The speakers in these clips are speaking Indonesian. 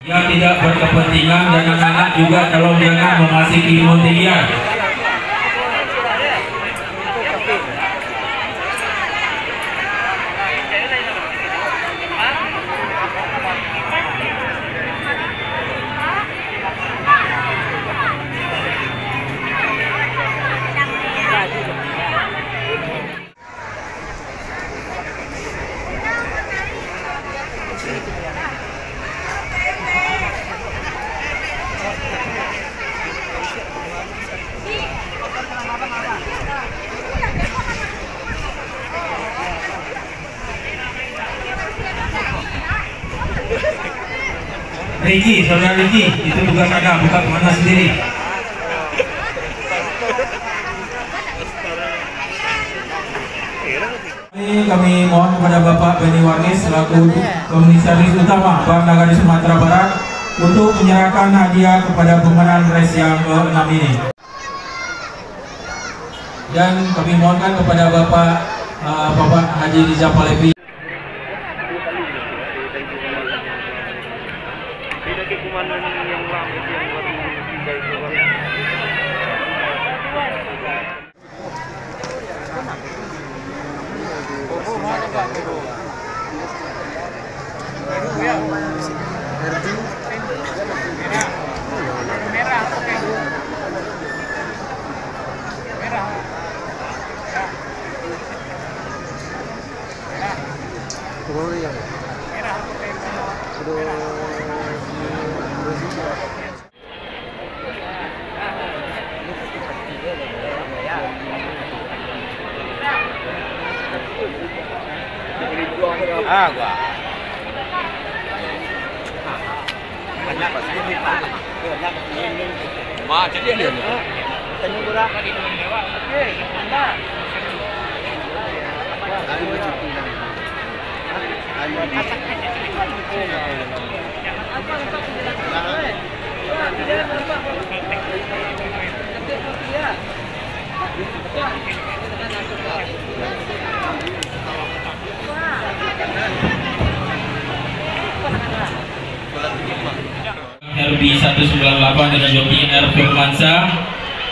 Yang tidak berkepentingan dan anak-anak juga tolong jangan memasuki mobiliar. Regi, saudara Regi, itu tugas Anda, bukan kemana sendiri. Kami mohon kepada Bapak Beni Wangis selaku Komisaris Utama Bank Nagari Sumatera Barat untuk menyerahkan hadiah kepada pemenang race yang ke-6 ini. Dan kami mohonkan kepada Bapak Haji Rizal Palevi. Agua. Ma, jadi dia. Tanya kurang di lewat. Okey, anda. RB 198 dengan joki R. Firmansyah.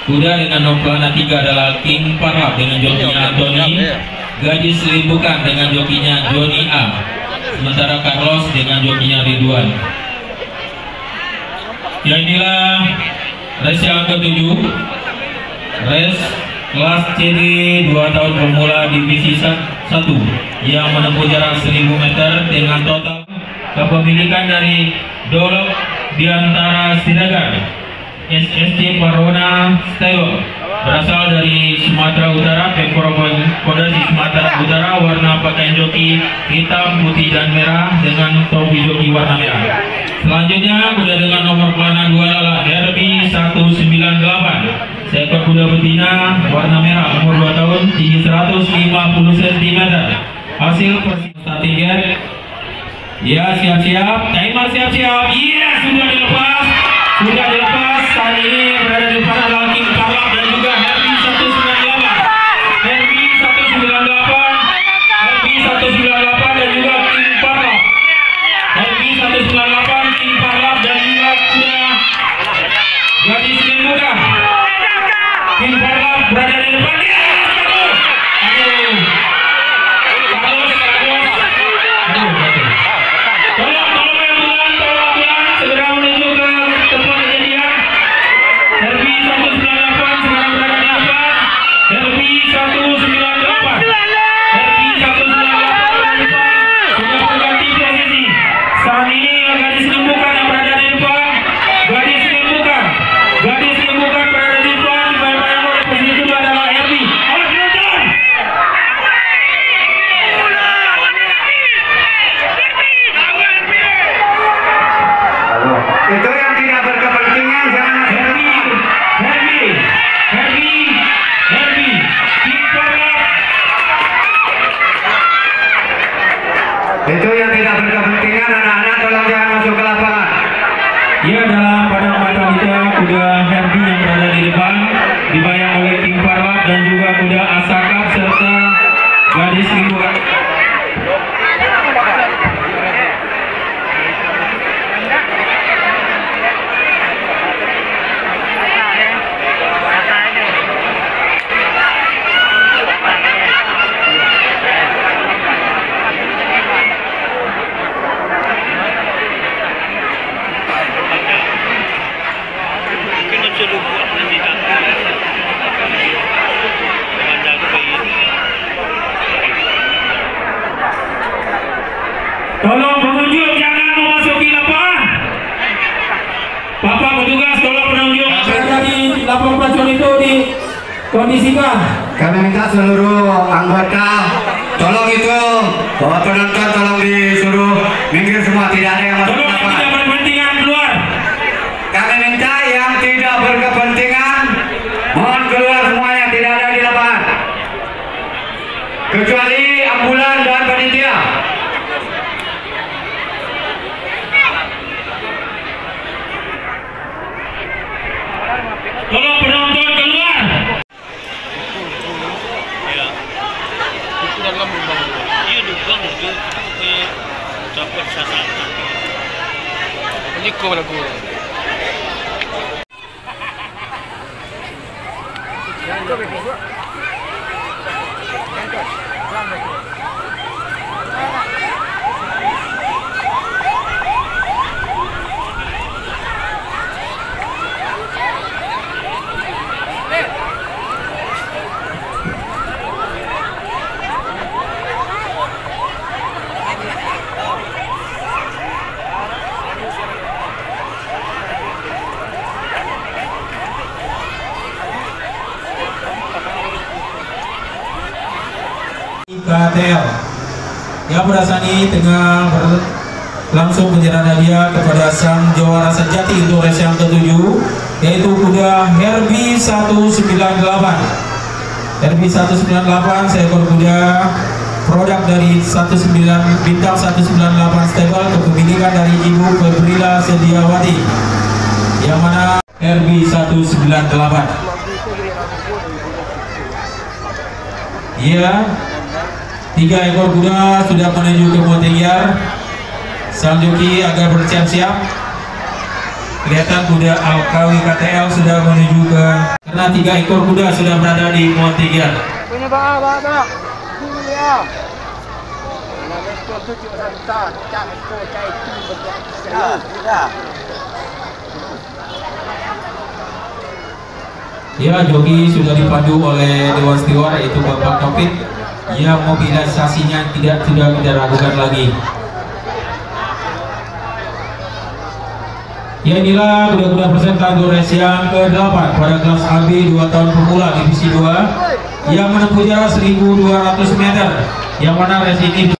Kuda dengan nomor 3 adalah King Parlap dengan jokinya Anthony. Gadis Limbukan dengan jokinya Johnny A. Sementara Carlos dengan jokinya Ridwan. Ya, inilah race yang ke-7, race kelas CD 2 tahun pemula divisi 1 yang menempuh jarak 1000 meter dengan total kepemilikan dari Dolok Diantara Siregar SSC Parona Stable, berasal dari Sumatera Utara, Pemprov Kodasi Sumatera Utara, warna pakaian joki hitam, putih dan merah dengan topi joki warna merah. Selanjutnya kuda dengan nomor pelana 2 adalah RB 198, seekor kuda betina warna merah, umur 2 tahun, tinggi 150 cm. Hasil pertandingan. Ya, siap-siap, timer siap-siap. Iya, sudah dilepas. Saat ini berada di depan adalah King Parlap dan juga Herbie 198. Herbie 198 dan juga King Parlap. Herbie 198, King Parlap dan juga kuda Gadis Limbukan. King Parlap berada di depan. Itu yang tidak berkepentingan jangan itu yang tidak berkepentingan, anak-anak tolong jangan masuk ke lapangan. Ya, dalam pada mata kita kuda Herbie yang berada di depan dibayang oleh King Parlap dan juga kuda Asakap serta Gadis Limbukan. kondisikan. Kami minta seluruh anggota tolong itu bahwa penonton tolong disuruh minggir semua, tidak ada yang masuk Tolong yang lapangan. tidak berkepentingan keluar. Kami minta yang tidak berkepentingan mohon keluar semuanya, tidak ada di lapangan kecuali ambulan dan panitia. Tolong penonton keluar. Iya dukung itu kayak dapat sasaran. Ini kau lagu. KTL yang Pradasani tengah langsung menyerahkan hadiah kepada sang juara sejati untuk race yang ke-7, yaitu kuda Herbie 198. Herbie 198 seekor kuda produk dari bintang 198 stable, kepemilikan dari Ibu Febrila Sediawati, yang mana Herbie 198. Iya, 3 ekor kuda sudah menuju ke Montegiar. Sang joki agar bersiap-siap. Kelihatan kuda Alkawi KTL sudah menuju ke, karena 3 ekor kuda sudah berada di Montegiar. Punya bawa. Dulu ya. Nah, betul tujuh rentan. Cak itu berjaya. Ya, joki sudah dipandu oleh Dewan Steward, yaitu Bapak Taufik, yang mobilisasinya tidak kita ragukan lagi. Ya, inilah kuda-kuda peserta race yang ke-8 pada kelas AB 2 tahun pemula divisi 2 yang menempuh jarak 1.200 meter, yang mana race ini